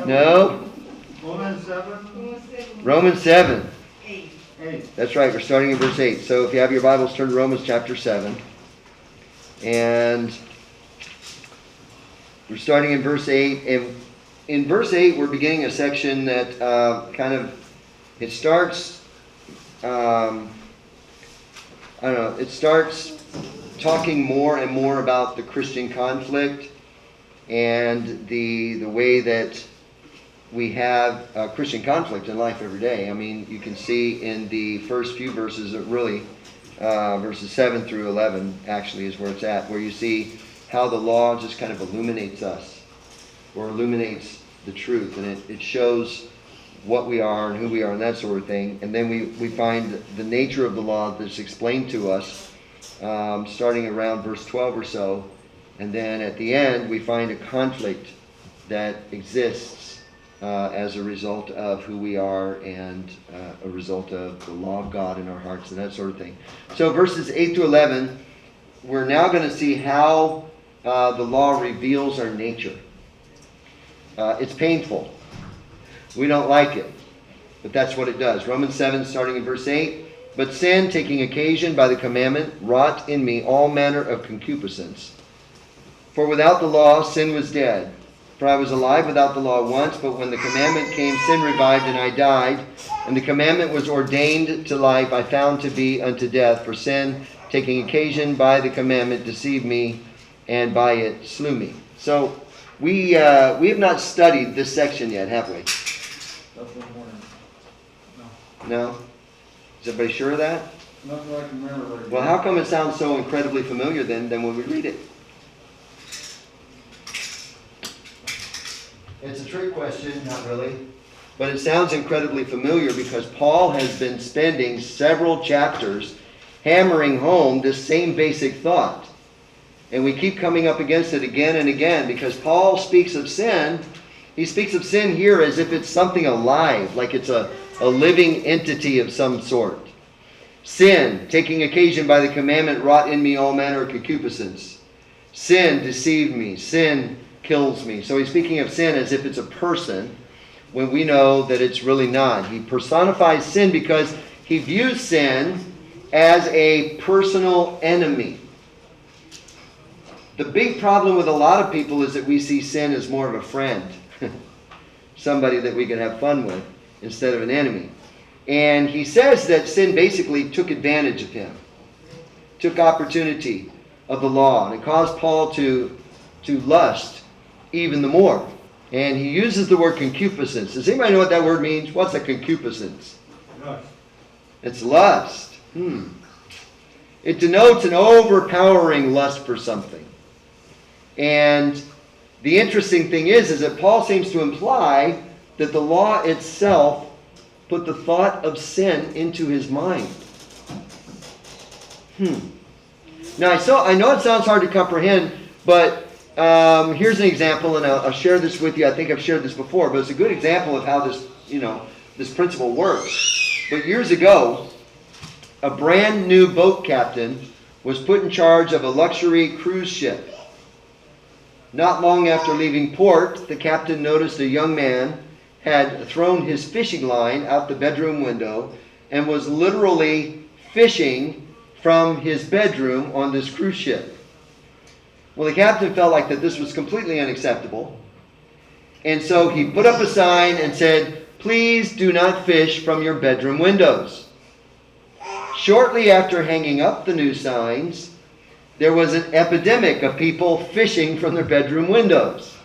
No. Romans 7? Romans 7. 8. That's right, we're starting in verse 8. So if you have your Bibles, turn to Romans chapter 7. And we're starting in verse 8. And in verse 8, we're beginning a section that it starts, it starts talking more and more about the Christian conflict and the way that we have Christian conflict in life every day. I mean, you can see in the first few verses, verses 7 through 11 actually is where it's at, where you see how the law just kind of illuminates us, or illuminates the truth, and it shows what we are and who we are and that sort of thing. And then we find the nature of the law that's explained to us, starting around verse 12 or so. And then at the end, we find a conflict that exists as a result of who we are and a result of the law of God in our hearts and that sort of thing. So verses 8 to 11, we're now going to see how the law reveals our nature. It's painful. We don't like it, but that's what it does. Romans 7, starting in verse 8. But sin, taking occasion by the commandment, wrought in me all manner of concupiscence. For without the law, sin was dead. For I was alive without the law once, but when the commandment came, sin revived, and I died. And the commandment was ordained to life, I found to be unto death. For sin, taking occasion by the commandment, deceived me, and by it slew me. So we have not studied this section yet, have we? No? Is everybody sure of that? Nothing I can remember right now. Well, how come it sounds so incredibly familiar then when we read it? It's a trick question, not really. But it sounds incredibly familiar because Paul has been spending several chapters hammering home this same basic thought. And we keep coming up against it again and again because Paul speaks of sin. He speaks of sin here as if it's something alive, like it's a living entity of some sort. Sin, taking occasion by the commandment, wrought in me all manner of concupiscence. Sin deceived me. Sin kills me. So he's speaking of sin as if it's a person, when we know that it's really not. He personifies sin because he views sin as a personal enemy. The big problem with a lot of people is that we see sin as more of a friend. Somebody that we can have fun with instead of an enemy. And he says that sin basically took advantage of him. Took opportunity of the law. And it caused Paul to lust even the more. And he uses the word concupiscence. Does anybody know what that word means? What's a concupiscence? Lust. It's lust. It denotes an overpowering lust for something. And the interesting thing is that Paul seems to imply that the law itself put the thought of sin into his mind. Now, I know it sounds hard to comprehend, but here's an example, and I'll share this with you. I think I've shared this before, but it's a good example of how this principle works. But years ago, a brand new boat captain was put in charge of a luxury cruise ship. Not long after leaving port, the captain noticed a young man had thrown his fishing line out the bedroom window and was literally fishing from his bedroom on this cruise ship. Well, the captain felt like that this was completely unacceptable. And so he put up a sign and said, "Please do not fish from your bedroom windows." Shortly after hanging up the new signs, there was an epidemic of people fishing from their bedroom windows.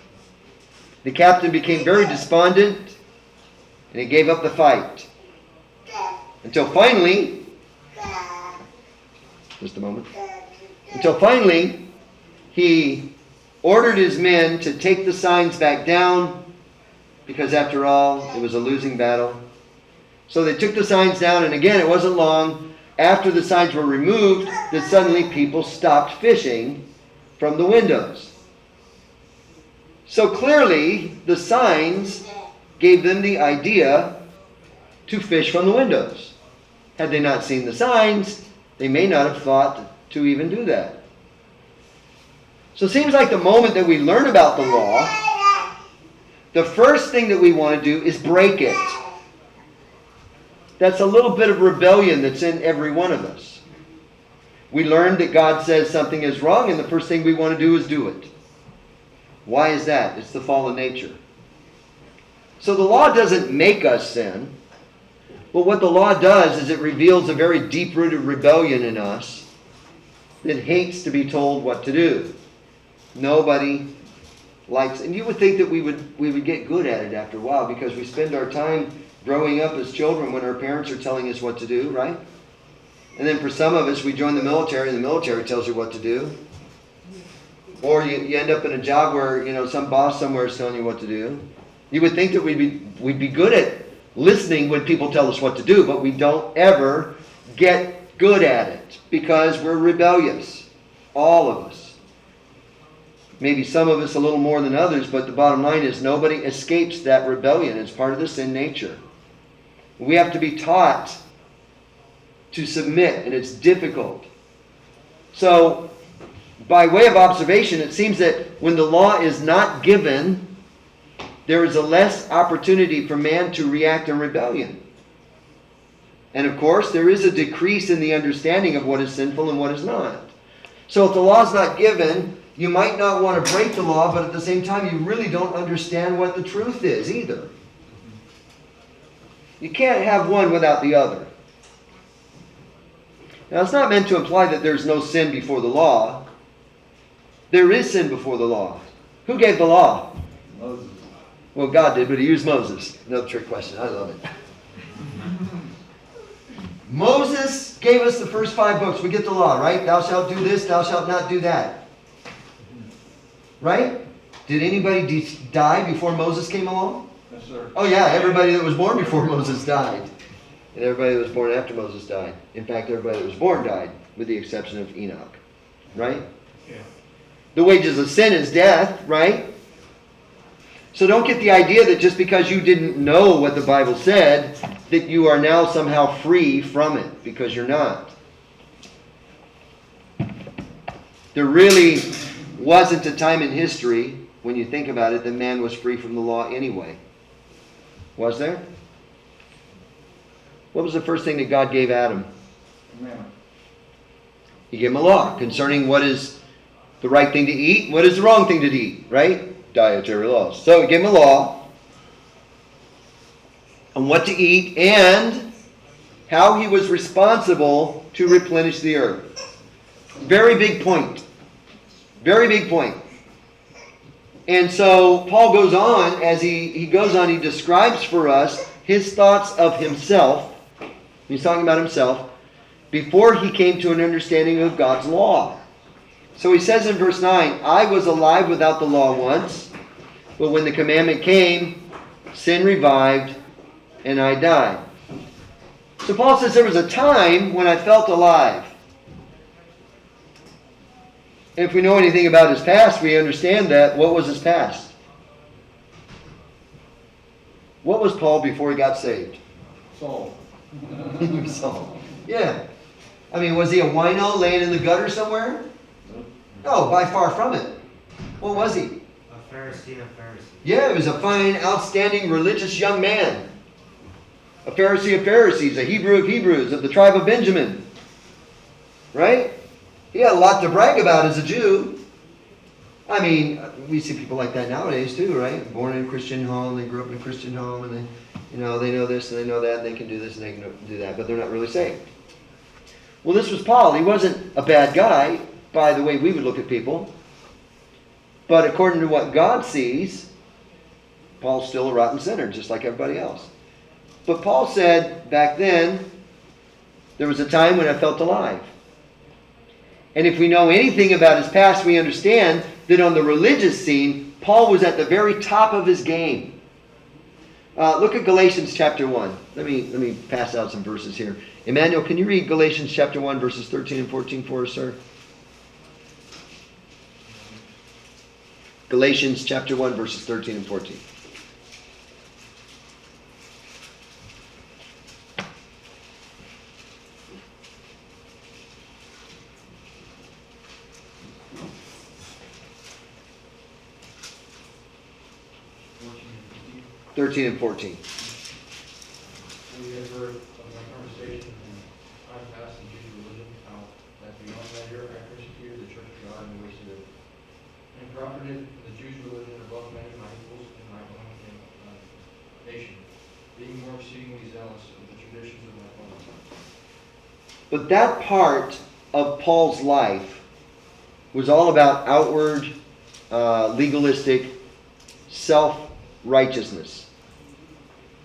The captain became very despondent, and he gave up the fight. Until finally, he ordered his men to take the signs back down, because after all, it was a losing battle. So they took the signs down, and again, it wasn't long after the signs were removed that suddenly people stopped fishing from the windows. So clearly, the signs gave them the idea to fish from the windows. Had they not seen the signs, they may not have thought to even do that. So it seems like the moment that we learn about the law, the first thing that we want to do is break it. That's a little bit of rebellion that's in every one of us. We learned that God says something is wrong, and the first thing we want to do is do it. Why is that? It's the fallen nature. So the law doesn't make us sin, but what the law does is it reveals a very deep-rooted rebellion in us that hates to be told what to do. Nobody likes, and you would think that we would get good at it after a while, because we spend our time growing up as children when our parents are telling us what to do, right? And then for some of us, we join the military, and the military tells you what to do. Or you end up in a job where, some boss somewhere is telling you what to do. You would think that we'd be good at listening when people tell us what to do, but we don't ever get good at it because we're rebellious. All of us. Maybe some of us a little more than others, but the bottom line is nobody escapes that rebellion. It's part of the sin nature. We have to be taught to submit, and it's difficult. So, by way of observation, it seems that when the law is not given, there is a less opportunity for man to react in rebellion. And of course, there is a decrease in the understanding of what is sinful and what is not. So if the law is not given, you might not want to break the law, but at the same time, you really don't understand what the truth is either. You can't have one without the other. Now, it's not meant to imply that there's no sin before the law. There is sin before the law. Who gave the law? Moses. Well, God did, but he used Moses. Another trick question. I love it. Moses gave us the first 5 books. We get the law, right? Thou shalt do this, thou shalt not do that. Right? Did anybody die before Moses came along? Yes, sir. Oh yeah, everybody that was born before Moses died. And everybody that was born after Moses died. In fact, everybody that was born died, with the exception of Enoch. Right? Yeah. The wages of sin is death, right? So don't get the idea that just because you didn't know what the Bible said, that you are now somehow free from it, because you're not. There really wasn't a time in history, when you think about it, that man was free from the law anyway. Was there? What was the first thing that God gave Adam? Commandment. He gave him a law concerning what is the right thing to eat, what is the wrong thing to eat, right? Dietary laws. So he gave him a law on what to eat and how he was responsible to replenish the earth. Very big point. Very big point. And so Paul goes on, as he goes on, he describes for us his thoughts of himself. He's talking about himself before he came to an understanding of God's law. So he says in verse 9, I was alive without the law once, but when the commandment came, sin revived, and I died. So Paul says there was a time when I felt alive. If we know anything about his past, we understand that. What was his past? What was Paul before he got saved? Saul. Saul. Yeah. I mean, was he a wino laying in the gutter somewhere? No, by far from it. What was he? A Pharisee of Pharisees. Yeah, he was a fine, outstanding, religious young man. A Pharisee of Pharisees, a Hebrew of Hebrews, of the tribe of Benjamin. Right? He had a lot to brag about as a Jew. I mean, we see people like that nowadays too, right? Born in a Christian home, they grew up in a Christian home, and they know this and they know that, and they can do this and they can do that, but they're not really saved. Well, this was Paul. He wasn't a bad guy by the way we would look at people. But according to what God sees, Paul's still a rotten sinner, just like everybody else. But Paul said back then, there was a time when I felt alive. And if we know anything about his past, we understand that on the religious scene, Paul was at the very top of his game. Look at Galatians chapter 1. Let me pass out some verses here. Emmanuel, can you read Galatians chapter 1, verses 13 and 14 for us, sir? Galatians chapter 1, verses 13 and 14. 13 and 14. We have heard of my conversation in time past in Jewish religion, how that beyond measure I persecuted the church of God and wasted it, and profited the Jews' religion above many of my equals in my own nation, being more exceedingly zealous of the traditions of my father. But that part of Paul's life was all about outward, legalistic self-righteousness.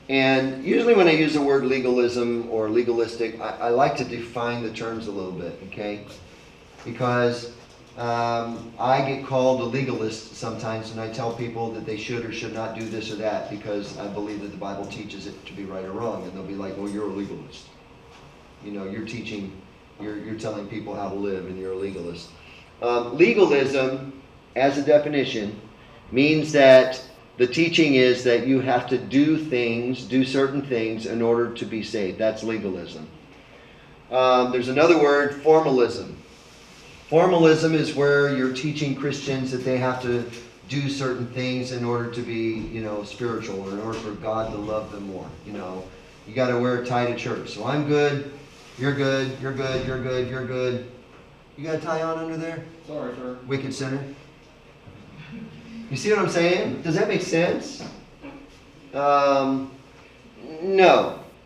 And usually when I use the word legalism or legalistic, I like to define the terms a little bit, okay? Because I get called a legalist sometimes, and I tell people that they should or should not do this or that because I believe that the Bible teaches it to be right or wrong. And they'll be like, well, you're a legalist. You know, you're teaching, you're telling people how to live, and you're a legalist. Legalism, as a definition, means that the teaching is that you have to do certain things in order to be saved. That's legalism. There's another word, formalism. Formalism is where you're teaching Christians that they have to do certain things in order to be, spiritual, or in order for God to love them more. You got to wear a tie to church. So I'm good, you're good, you're good, you're good, you're good. You got a tie on under there? Sorry, sir. Wicked sinner. You see what I'm saying? Does that make sense? No.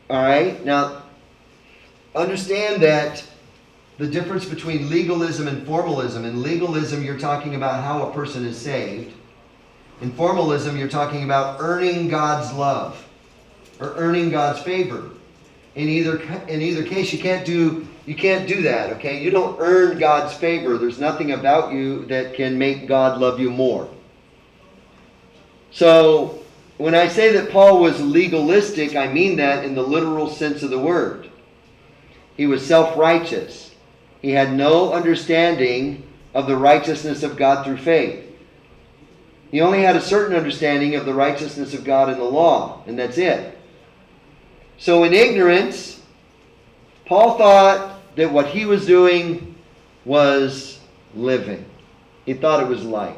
All right. Now, understand that the difference between legalism and formalism. In legalism, you're talking about how a person is saved. In formalism, you're talking about earning God's love or earning God's favor. In either case, you can't do that. Okay, you don't earn God's favor. There's nothing about you that can make God love you more. So, when I say that Paul was legalistic, I mean that in the literal sense of the word. He was self-righteous. He had no understanding of the righteousness of God through faith. He only had a certain understanding of the righteousness of God in the law, and that's it. So in ignorance, Paul thought that what he was doing was living. He thought it was life.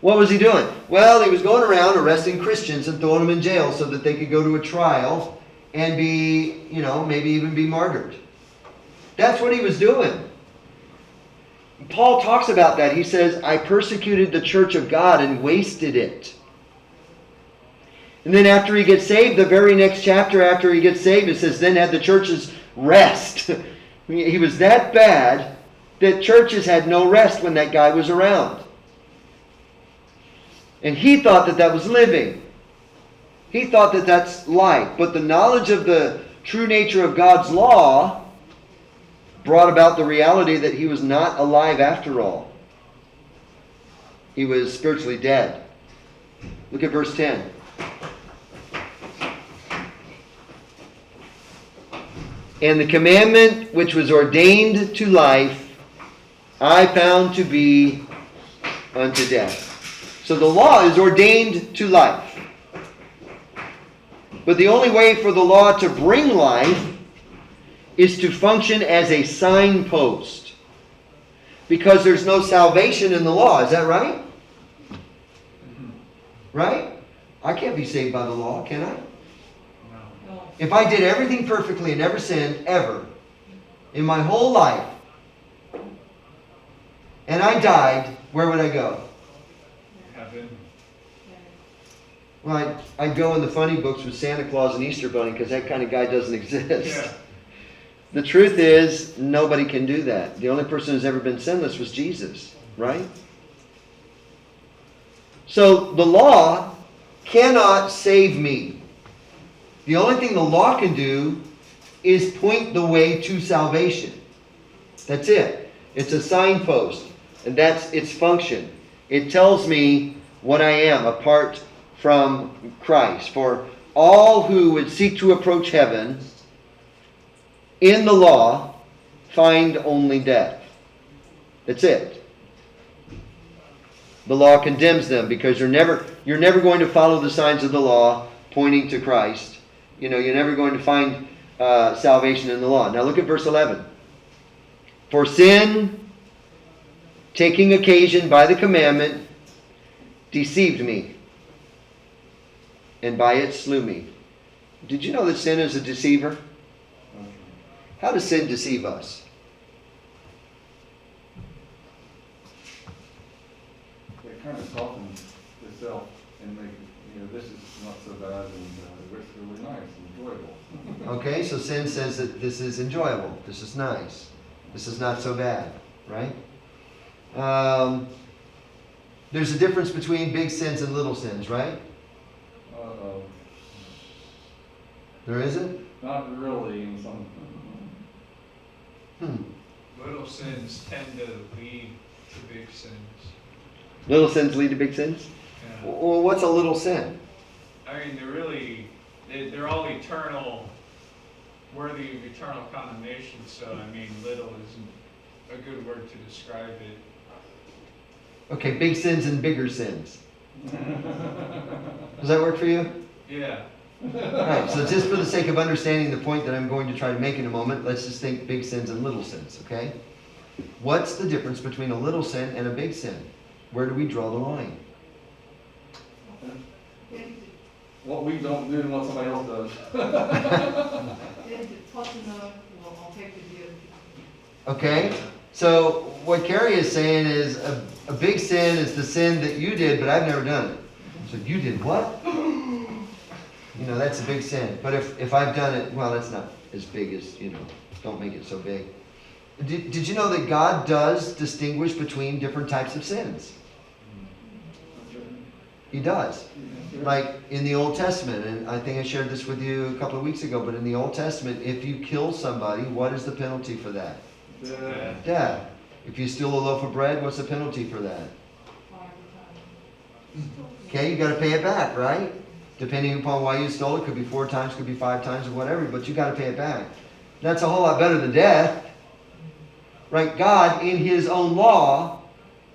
What was he doing? Well, he was going around arresting Christians and throwing them in jail so that they could go to a trial and be, maybe even be martyred. That's what he was doing. Paul talks about that. He says, I persecuted the church of God and wasted it. And then after he gets saved, the very next chapter after he gets saved, it says, then had the churches rest. He was that bad that churches had no rest when that guy was around. And he thought that that was living. He thought that that's life. But the knowledge of the true nature of God's law brought about the reality that he was not alive after all. He was spiritually dead. Look at verse 10. And the commandment which was ordained to life, I found to be unto death. So the law is ordained to life. But the only way for the law to bring life is to function as a signpost. Because there's no salvation in the law. Is that right? Right? I can't be saved by the law, can I? No. If I did everything perfectly and never sinned, ever, in my whole life, and I died, where would I go? Heaven. Well, I'd go in the funny books with Santa Claus and Easter Bunny because that kind of guy doesn't exist. Yeah. The truth is, nobody can do that. The only person who's ever been sinless was Jesus, right? So the law cannot save me. The only thing the law can do is point the way to salvation. That's it. It's a signpost, and that's its function. It tells me what I am apart from Christ. For all who would seek to approach heaven in the law find only death. That's it. The law condemns them because you're never going to follow the signs of the law pointing to Christ. You're never going to find salvation in the law. Now look at verse 11. For sin, taking occasion by the commandment, deceived me. and by it slew me. Did you know that sin is a deceiver? How does sin deceive us? It kind of softens itself and make, this is not so bad and it's really nice and enjoyable. Okay, so sin says that this is enjoyable. This is nice. This is not so bad, right? There's a difference between big sins and little sins, right? There isn't? Not really in some. Little sins tend to lead to big sins. Little sins lead to big sins? Yeah. Well, what's a little sin? I mean, they're all eternal, worthy of eternal condemnation. So, I mean, little isn't a good word to describe it. Okay, big sins and bigger sins. Does that work for you? Yeah. Right, so just for the sake of understanding the point that I'm going to try to make in a moment, let's just think big sins and little sins, okay? What's the difference between a little sin and a big sin? Where do we draw the line? What we don't do and what somebody else does. Okay, so what Carrie is saying is a big sin is the sin that you did, but I've never done it. So you did what? That's a big sin. But if I've done it, well, that's not as big as, don't make it so big. Did you know that God does distinguish between different types of sins? He does. Like in the Old Testament, and I think I shared this with you a couple of weeks ago, but in the Old Testament, if you kill somebody, what is the penalty for that? Death. If you steal a loaf of bread, what's the penalty for that? Okay, you got to pay it back, right? Depending upon why you stole it, could be 4 times, could be 5 times, or whatever, but you got to pay it back. That's a whole lot better than death. Right? God, in His own law,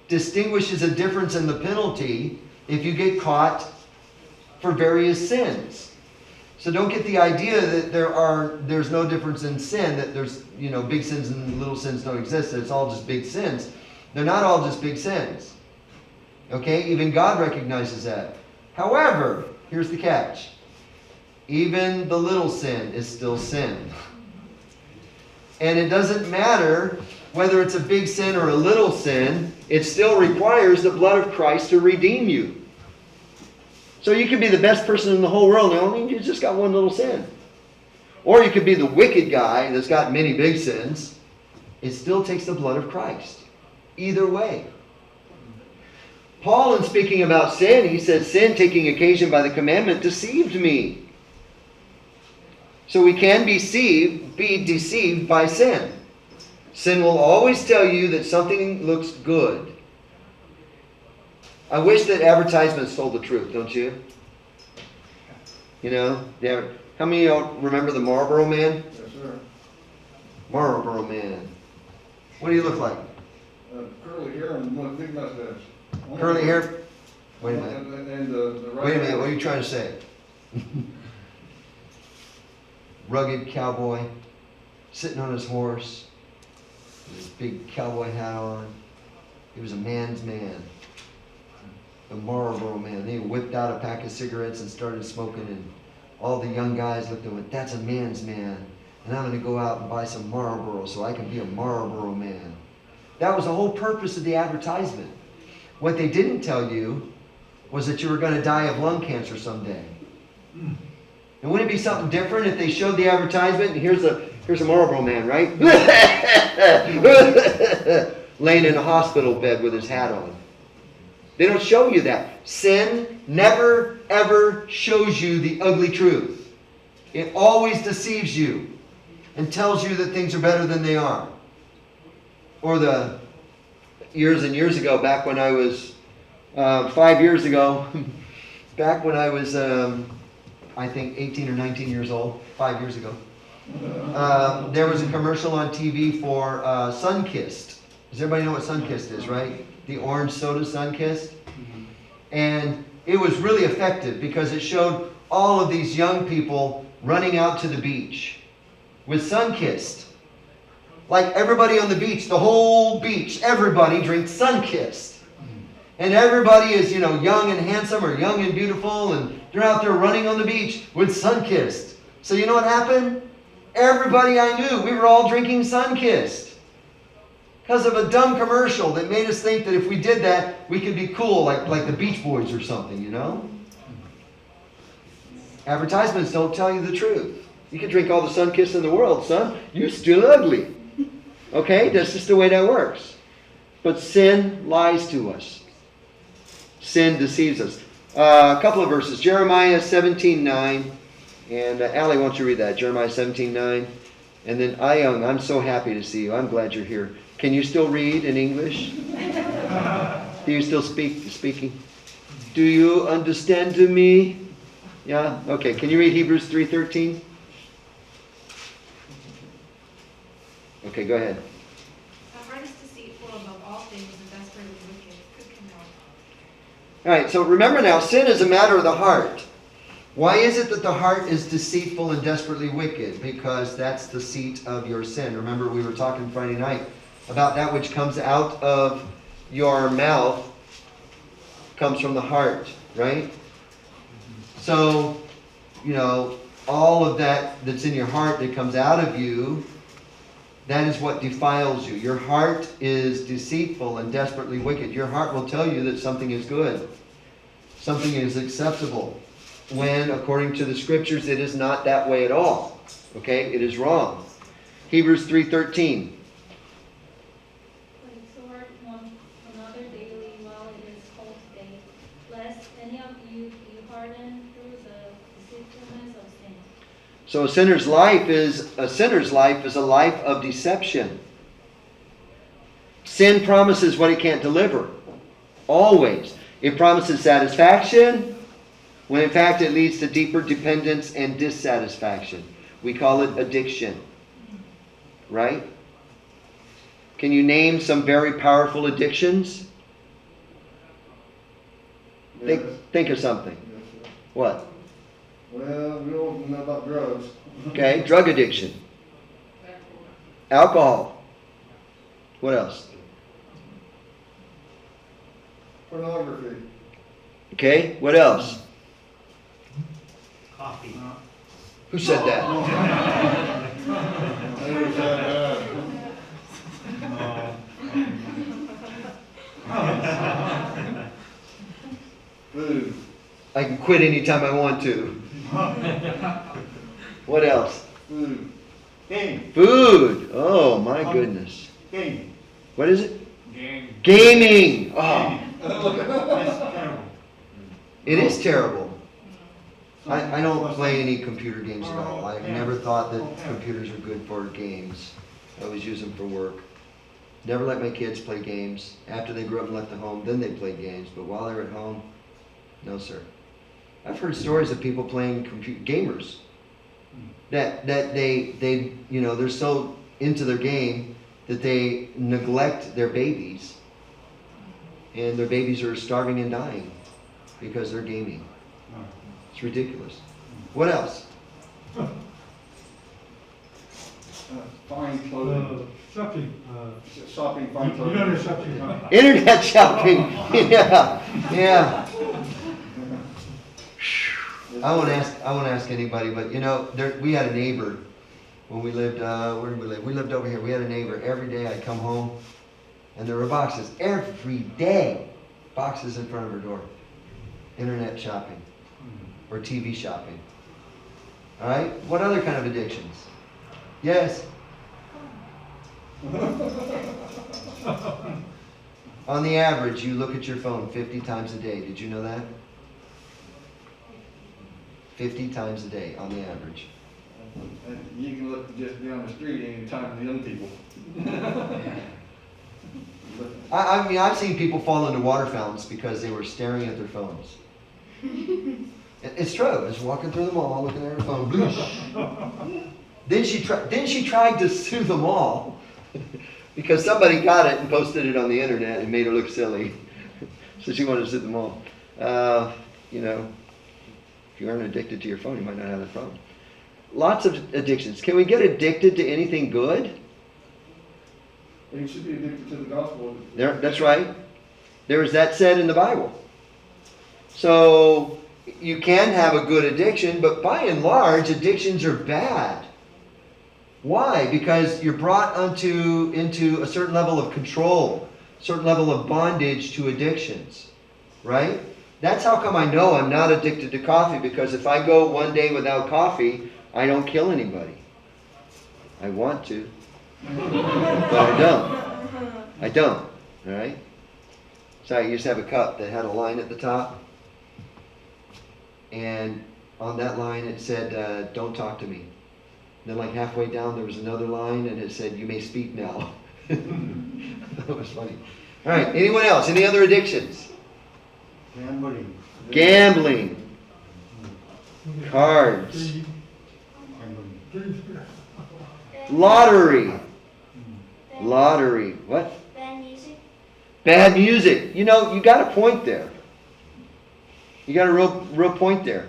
distinguishes a difference in the penalty if you get caught for various sins. So don't get the idea that there's no difference in sin, that there's, big sins and little sins don't exist, that it's all just big sins. They're not all just big sins. Okay? Even God recognizes that. However, here's the catch. Even the little sin is still sin. And it doesn't matter whether it's a big sin or a little sin, it still requires the blood of Christ to redeem you. So you could be the best person in the whole world, and you just got one little sin. Or you could be the wicked guy that's got many big sins. It still takes the blood of Christ. Either way. Paul, in speaking about sin, he said, sin taking occasion by the commandment deceived me. So we can be deceived by sin. Sin will always tell you that something looks good. I wish that advertisements told the truth, don't you? How many of y'all remember the Marlboro Man? Yes, sir. Marlboro Man. What do you look like? Curly hair and one big mustache. Curly hair? Wait a minute. And the right. Wait a minute, what are you trying to say? Rugged cowboy, sitting on his horse, with his big cowboy hat on. He was a man's man. The Marlboro Man. He whipped out a pack of cigarettes and started smoking, and all the young guys looked at him and went, that's a man's man. And I'm going to go out and buy some Marlboro so I can be a Marlboro Man. That was the whole purpose of the advertisement. What they didn't tell you was that you were going to die of lung cancer someday. And wouldn't it be something different if they showed the advertisement and here's a Marlboro Man, right? Laying in a hospital bed with his hat on. They don't show you that. Sin never, ever shows you the ugly truth. It always deceives you and tells you that things are better than they are. Or the years and years ago, back when I was 5 years ago, back when I was, I think, 18 or 19 years old, 5 years ago, there was a commercial on TV for Sunkist. Does everybody know what Sunkist is, right? The orange soda Sunkist. And it was really effective because it showed all of these young people running out to the beach with Sunkist. Like everybody on the beach, the whole beach, everybody drinks Sunkist. And everybody is, young and handsome or young and beautiful, and they're out there running on the beach with sun-kissed. So you know what happened? Everybody I knew, we were all drinking sun-kissed. Because of a dumb commercial that made us think that if we did that, we could be cool, like the Beach Boys or something, Advertisements don't tell you the truth. You can drink all the sun-kiss in the world, son. You're still ugly. Okay? That's just the way that works. But sin lies to us. Sin deceives us. A couple of verses. Jeremiah 17:9. And Allie, why don't you read that? Jeremiah 17:9. And then Ayung, I'm so happy to see you. I'm glad you're here. Can you still read in English? Do you still speaking? Do you understand me? Yeah? Okay. Can you read Hebrews 3:13? Okay, go ahead. The heart is deceitful above all things and desperately wicked. Who can know? All right, so remember now, sin is a matter of the heart. Why is it that the heart is deceitful and desperately wicked? Because that's the seat of your sin. Remember, we were talking Friday night about that which comes out of your mouth comes from the heart, right? So, all of that's in your heart that comes out of you, that is what defiles you. Your heart is deceitful and desperately wicked. Your heart will tell you that something is good, something is acceptable, when, according to the Scriptures, it is not that way at all. Okay? It is wrong. Hebrews 3:13. Exhort one another daily while it is called today, lest any of you be hardened through the deceitfulness of sin. So a sinner's life is a life of deception. Sin promises what it can't deliver. Always. It promises satisfaction, when in fact it leads to deeper dependence and dissatisfaction. We call it addiction. Right? Can you name some very powerful addictions? Yes. Think of something. Yes, sir. What? Well, we don't know about drugs. Okay, drug addiction. Alcohol. What else? Pornography. Okay, what else? Coffee. Who said that? Food. I can quit anytime I want to. What else? Food. Game. Food. Oh my goodness. Game. What is it? Game. Gaming. Oh, It's terrible. it is terrible. I don't play any computer games at all. I've never thought that computers are good for games. I always use them for work. Never let my kids play games. After they grew up and left the home, then they play games. But while they're at home, no sir. I've heard stories of people playing gamers. That they they're so into their game that they neglect their babies. And their babies are starving and dying because they're gaming. It's ridiculous. What else? Fine clothing. Shopping. Shopping, fine You clothing. know shopping. Internet shopping. Yeah. I won't ask anybody, but we had a neighbor when we lived. Where did we live? We lived over here. We had a neighbor. Every day I'd come home, and there were boxes every day, boxes in front of her door. Internet shopping or TV shopping. All right. What other kind of addictions? Yes. On the average, you look at your phone 50 times a day. Did you know that? 50 times a day on the average. And you can look just down the street anytime the young people. I mean, I've seen people fall into water fountains because they were staring at their phones. It's true. I was walking through the mall looking at her phone. Bloosh. Then she tried to sue them all because somebody got it and posted it on the internet and made her look silly. So she wanted to sue them all. If you aren't addicted to your phone, you might not have that problem. Lots of addictions. Can we get addicted to anything good? You should be addicted to the gospel. That's right. There is that said in the Bible. So you can have a good addiction, but by and large, addictions are bad. Why? Because you're brought into a certain level of control, a certain level of bondage to addictions, right? That's how come I know I'm not addicted to coffee, because if I go one day without coffee, I don't kill anybody. I want to, but I don't. I don't, all right? So I used to have a cup that had a line at the top, and on that line it said, don't talk to me. And then like halfway down there was another line, and it said, you may speak now. That was funny. All right, anyone else? Any other addictions? Gambling. Gambling. Cards. Lottery. Lottery. What? Bad music. Bad music. You know, you got a point there. You got a real point there.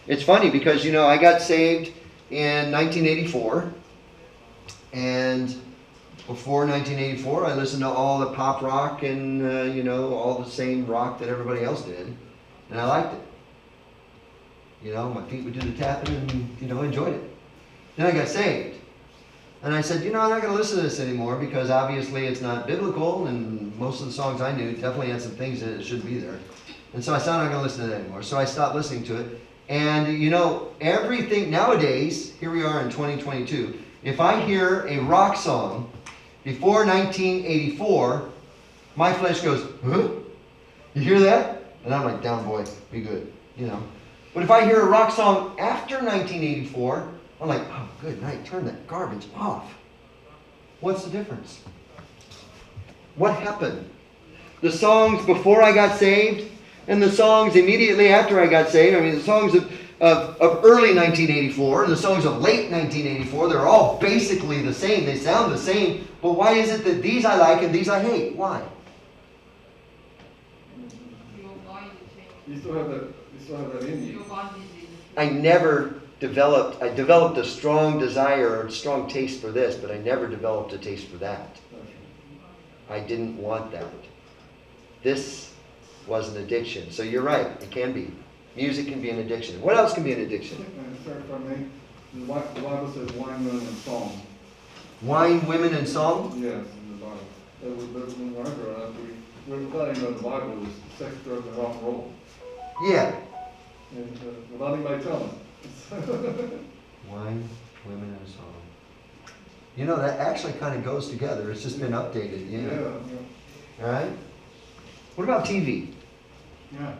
It's funny because, you know, I got saved in 1984. And before 1984, I listened to all the pop rock and, you know, all the same rock that everybody else did. And I liked it. You know, my feet would do the tapping and, you know, enjoyed it. Then I got saved. And I said, you know, I'm not going to listen to this anymore because obviously it's not biblical, and most of the songs I knew definitely had some things that shouldn't be there. And so I said, I'm not going to listen to that anymore. So I stopped listening to it. And, you know, everything nowadays, here we are in 2022, if I hear a rock song before 1984, my flesh goes, huh? You hear that? And I'm like, down boy, be good, you know. But if I hear a rock song after 1984, I'm like, oh, good night, turn that garbage off. What's the difference? What happened? The songs before I got saved and the songs immediately after I got saved, I mean, the songs of early 1984 and the songs of late 1984, they're all basically the same. They sound the same. But why is it that these I like and these I hate? Why? You still have that in you. I developed a strong desire or a strong taste for this, but I never developed a taste for that. I didn't want that. This was an addiction. So you're right, it can be. Music can be an addiction. What else can be an addiction? Sir, if I may, the Bible says wine, women, and song. Wine, women, and song? Yes, in the Bible. That was when I grew up. We were letting know the Bible was sex, drugs, and rock and roll. Yeah. And without anybody telling us. Wine, women, and song. You know, that actually kind of goes together. It's just been updated. Yeah. Yeah. All right. What about TV? Yeah.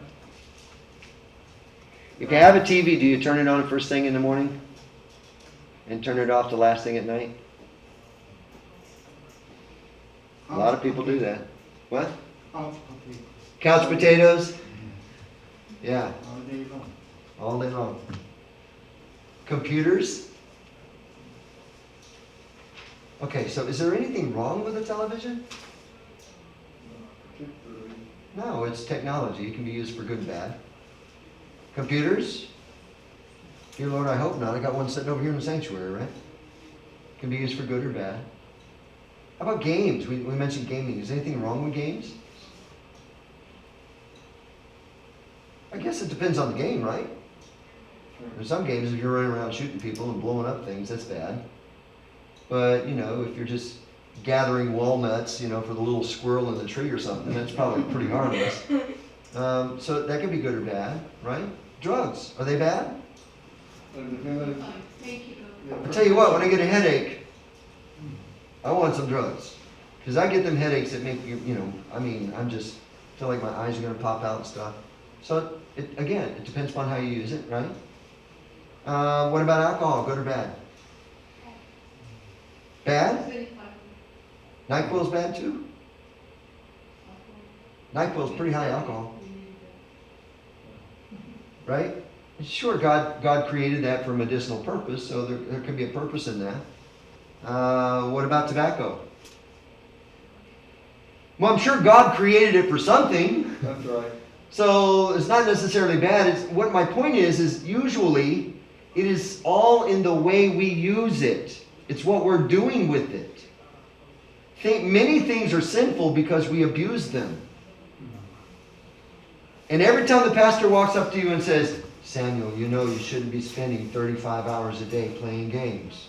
If you have a TV, do you turn it on first thing in the morning and turn it off the last thing at night? A lot of people do that. What? Couch potatoes? Yeah. All day long. Computers? Okay, so is there anything wrong with a television? No, it's technology. It can be used for good and bad. Computers? Dear Lord, I hope not. I got one sitting over here in the sanctuary, right? Can be used for good or bad. How about games? We mentioned gaming. Is anything wrong with games? I guess it depends on the game, right? There's some games, if you're running around shooting people and blowing up things, that's bad. But, you know, if you're just gathering walnuts, you know, for the little squirrel in the tree or something, that's probably pretty harmless. So that could be good or bad, right? Drugs, are they bad? I'll tell you what, when I get a headache, I want some drugs. Because I get them headaches that make you know, I mean, I'm just, feel like my eyes are going to pop out and stuff. So, again, it depends upon how you use it, right? What about alcohol, good or bad? Bad? NyQuil's bad too? NyQuil's pretty high alcohol. Right? Sure, God created that for medicinal purpose, so there could be a purpose in that. What about tobacco? Well, I'm sure God created it for something. That's right. So it's not necessarily bad. What my point is usually it is all in the way we use it. It's what we're doing with it. Many things are sinful because we abuse them. And every time the pastor walks up to you and says, Samuel, you know you shouldn't be spending 35 hours a day playing games.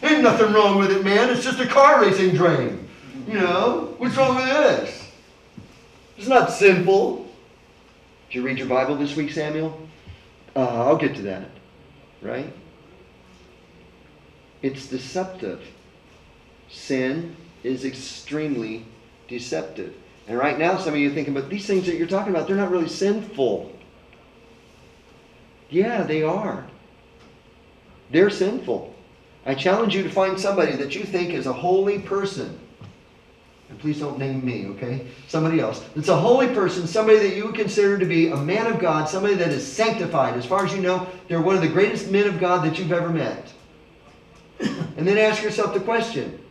Ain't nothing wrong with it, man. It's just a car racing dream. You know, what's wrong with this? It's not sinful. Did you read your Bible this week, Samuel? I'll get to that. Right? It's deceptive. Sin is extremely deceptive. And right now, some of you are thinking, but these things that you're talking about, they're not really sinful. Yeah, they are. They're sinful. I challenge you to find somebody that you think is a holy person. And please don't name me, okay? Somebody else. It's a holy person, somebody that you would consider to be a man of God, somebody that is sanctified. As far as you know, they're one of the greatest men of God that you've ever met. And then ask yourself the question,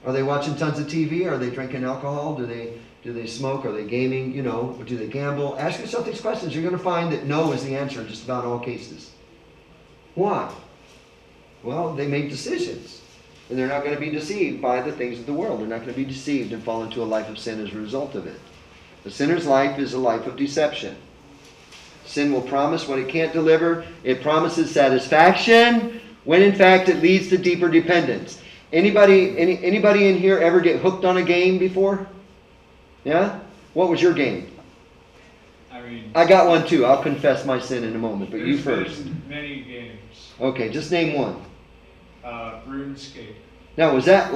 are they watching tons of TV? Are they drinking alcohol? Do they smoke? Are they gaming? You know, or do they gamble? Ask yourself these questions. You're going to find that no is the answer in just about all cases. Why? Well, they make decisions. And they're not going to be deceived by the things of the world. They're not going to be deceived and fall into a life of sin as a result of it. The sinner's life is a life of deception. Sin will promise what it can't deliver. It promises satisfaction when in fact it leads to deeper dependence. Anybody in here ever get hooked on a game before? Yeah? What was your game? I got one too. I'll confess my sin in a moment, but you first. Many games. Okay, just name one. RuneScape. Now, was that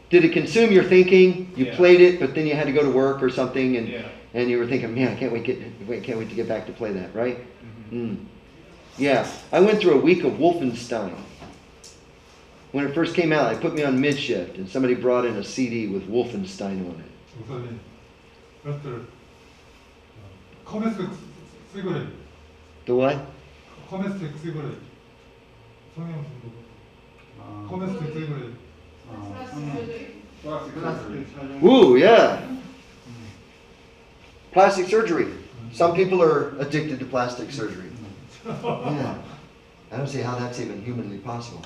did it consume your thinking? You played it, but then you had to go to work or something, and you were thinking, man, I can't wait to get back to play that, right? Mm-hmm. Yeah, I went through a week of Wolfenstein. When it first came out, they put me on mid-shift, and somebody brought in a CD with Wolfenstein on it. 목사님, 그것들 커메스틱 시그릿, The what? 커메스틱 시그릿, 성형 커메스틱 시그릿. Ooh, yeah. Plastic surgery. Some people are addicted to plastic surgery. Yeah. I don't see how that's even humanly possible.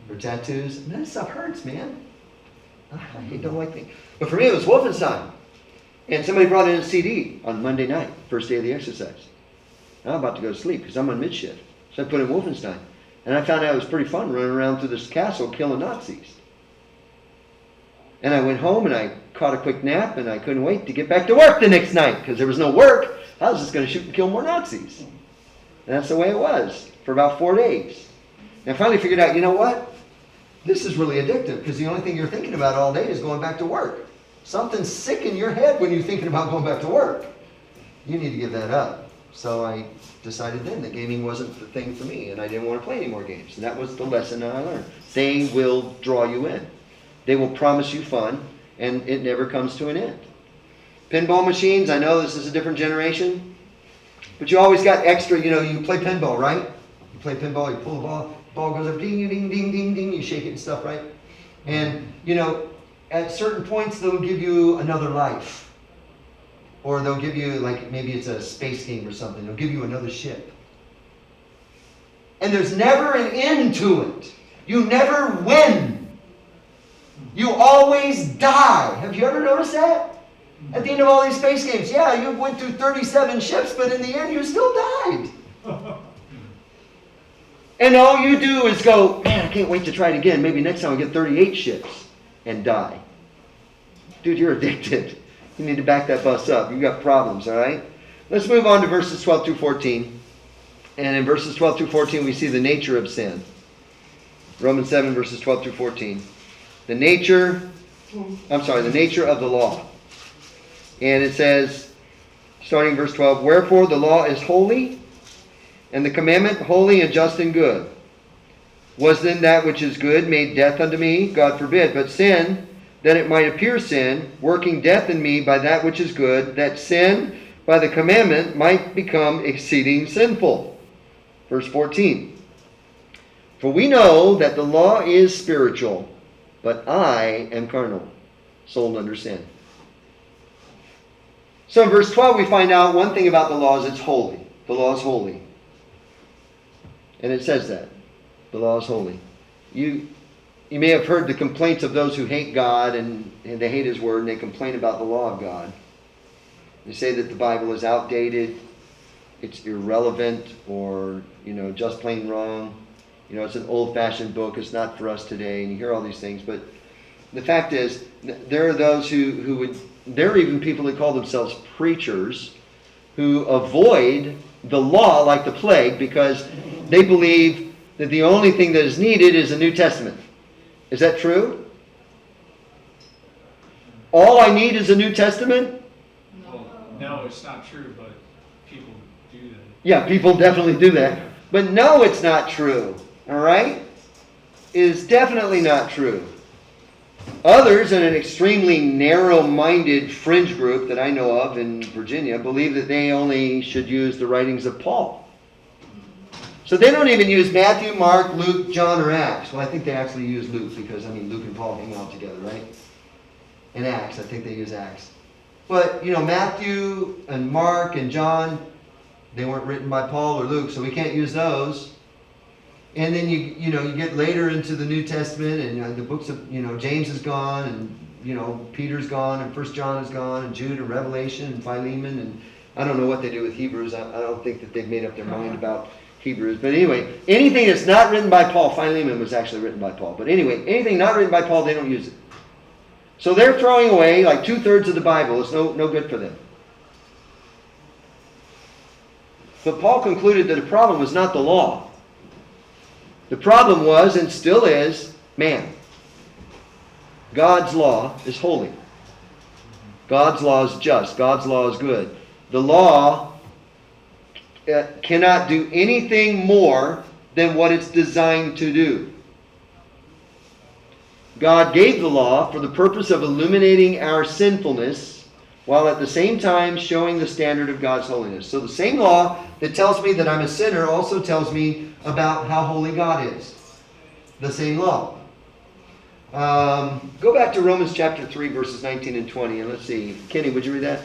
Or tattoos. And that stuff hurts, man. I don't like things. But for me, it was Wolfenstein. And somebody brought in a CD on Monday night, first day of the exercise. I'm about to go to sleep because I'm on mid-shift. So I put in Wolfenstein. And I found out it was pretty fun running around through this castle killing Nazis. And I went home and I caught a quick nap and I couldn't wait to get back to work the next night because there was no work. I was just going to shoot and kill more Nazis. And that's the way it was for about 4 days. And I finally figured out, you know what? This is really addictive because the only thing you're thinking about all day is going back to work. Something's sick in your head when you're thinking about going back to work. You need to give that up. So I decided then that gaming wasn't the thing for me and I didn't want to play any more games. And that was the lesson that I learned. They will draw you in. They will promise you fun and it never comes to an end. Pinball machines, I know this is a different generation, but you always got extra, you play pinball, right? You play pinball, you pull the ball goes up, ding, ding, ding, ding, ding, you shake it and stuff, right? And, at certain points they'll give you another life. Or they'll give you, maybe it's a space game or something, they'll give you another ship. And there's never an end to it. You never win. You always die. Have you ever noticed that? At the end of all these space games, yeah, you went through 37 ships, but in the end you still died. And all you do is go, man, I can't wait to try it again. Maybe next time I'll get 38 ships and die. Dude, you're addicted. You need to back that bus up. You've got problems, all right? Let's move on to verses 12 through 14. And in verses 12 through 14, we see the nature of sin. Romans 7, verses 12 through 14. The nature of the law. And it says, starting verse 12, wherefore the law is holy, and the commandment holy and just and good. Was then that which is good made death unto me? God forbid. But sin, that it might appear sin, working death in me by that which is good, that sin by the commandment might become exceeding sinful. Verse 14. For we know that the law is spiritual, but I am carnal, sold under sin. So in verse 12 we find out one thing about the law is it's holy. The law is holy. And it says that. The law is holy. You may have heard the complaints of those who hate God and they hate His Word and they complain about the law of God. They say that the Bible is outdated, it's irrelevant, or, just plain wrong. It's an old-fashioned book, it's not for us today, and you hear all these things. But the fact is, there are those who would, there are even people that call themselves preachers who avoid the law like the plague because they believe that the only thing that is needed is a New Testament. Is that true? All I need is a New Testament? Well, no, it's not true, but people do that. Yeah, people definitely do that. But no, it's not true. All right? It is definitely not true. Others, in an extremely narrow-minded fringe group that I know of in Virginia, believe that they only should use the writings of Paul. So they don't even use Matthew, Mark, Luke, John, or Acts. Well, I think they actually use Luke because, Luke and Paul hang out together, right? And Acts, I think they use Acts. But, Matthew and Mark and John, they weren't written by Paul or Luke, so we can't use those. And then you get later into the New Testament, and the books of James is gone, and Peter's gone, and 1 John is gone, and Jude, and Revelation, and Philemon, and I don't know what they do with Hebrews. I don't think that they've made up their mind about Hebrews. But anyway, anything that's not written by Paul, Philemon was actually written by Paul. But anyway, anything not written by Paul, they don't use it. So they're throwing away like 2/3 of the Bible. It's no good for them. But Paul concluded that the problem was not the law. The problem was, and still is, man. God's law is holy. God's law is just. God's law is good. The law cannot do anything more than what it's designed to do. God gave the law for the purpose of illuminating our sinfulness, while at the same time showing the standard of God's holiness. So the same law that tells me that I'm a sinner also tells me about how holy God is. The same law. Go back to Romans chapter 3, verses 19 and 20, and let's see. Kenny, would you read that?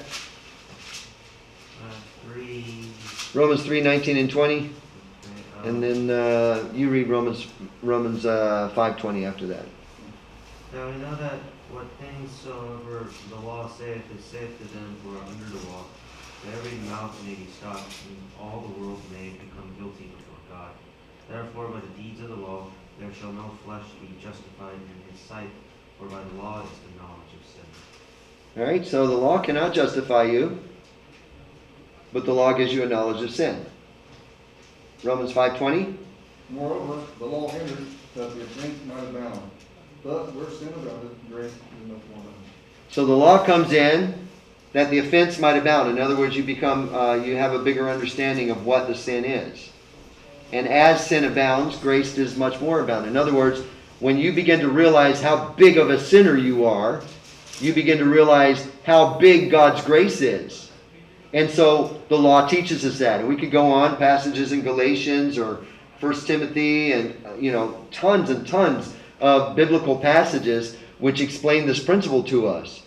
3. Romans 3, 19 and 20. Okay, And then you read Romans 5:20 after that. Now we know that what things soever the law saith is saith to them who are under the law, that every mouth may be stopped, and all the world may become guilty before God. Therefore by the deeds of the law there shall no flesh be justified in his sight, for by the law is the knowledge of sin. All right, so the law cannot justify you, but the law gives you a knowledge of sin. Romans 5:20. Moreover, the law hindered that the offense might abound. But where sin abounded, grace is much more abundant. So the law comes in that the offense might abound. In other words, you have a bigger understanding of what the sin is. And as sin abounds, grace does much more abound. In other words, when you begin to realize how big of a sinner you are, you begin to realize how big God's grace is. And so the law teaches us that. And we could go on passages in Galatians or 1 Timothy and tons and tons of biblical passages which explain this principle to us.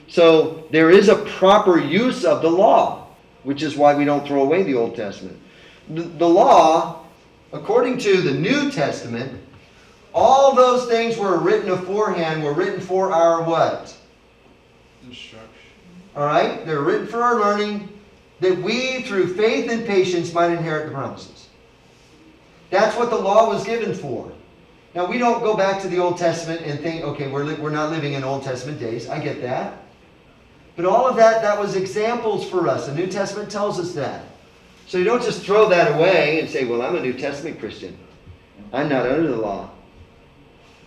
So there is a proper use of the law, which is why we don't throw away the Old Testament. The law, according to the New Testament, all those things were written aforehand, were written for our what? Instruction. All right? They're written for our learning, that we, through faith and patience, might inherit the promises. That's what the law was given for. Now, we don't go back to the Old Testament and think, okay, we're not living in Old Testament days. I get that. But all of that was examples for us. The New Testament tells us that. So you don't just throw that away and say, well, I'm a New Testament Christian. I'm not under the law.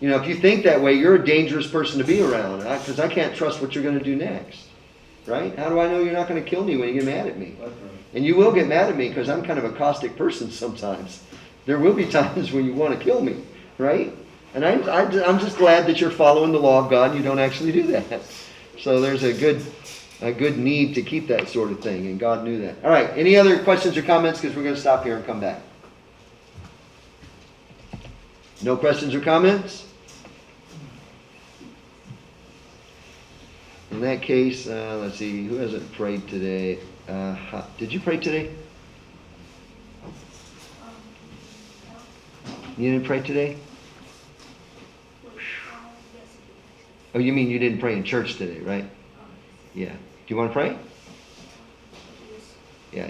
If you think that way, you're a dangerous person to be around, because I can't trust what you're going to do next. Right? How do I know you're not going to kill me when you get mad at me? That's right. And you will get mad at me because I'm kind of a caustic person sometimes. There will be times when you want to kill me. Right? And I'm just glad that you're following the law of God and you don't actually do that. So there's a good need to keep that sort of thing, and God knew that. All right, any other questions or comments? Because we're going to stop here and come back. No questions or comments? In that case, let's see, who hasn't prayed today? Did you pray today? You didn't pray today? Oh, you mean you didn't pray in church today, right? Yeah. Do you want to pray?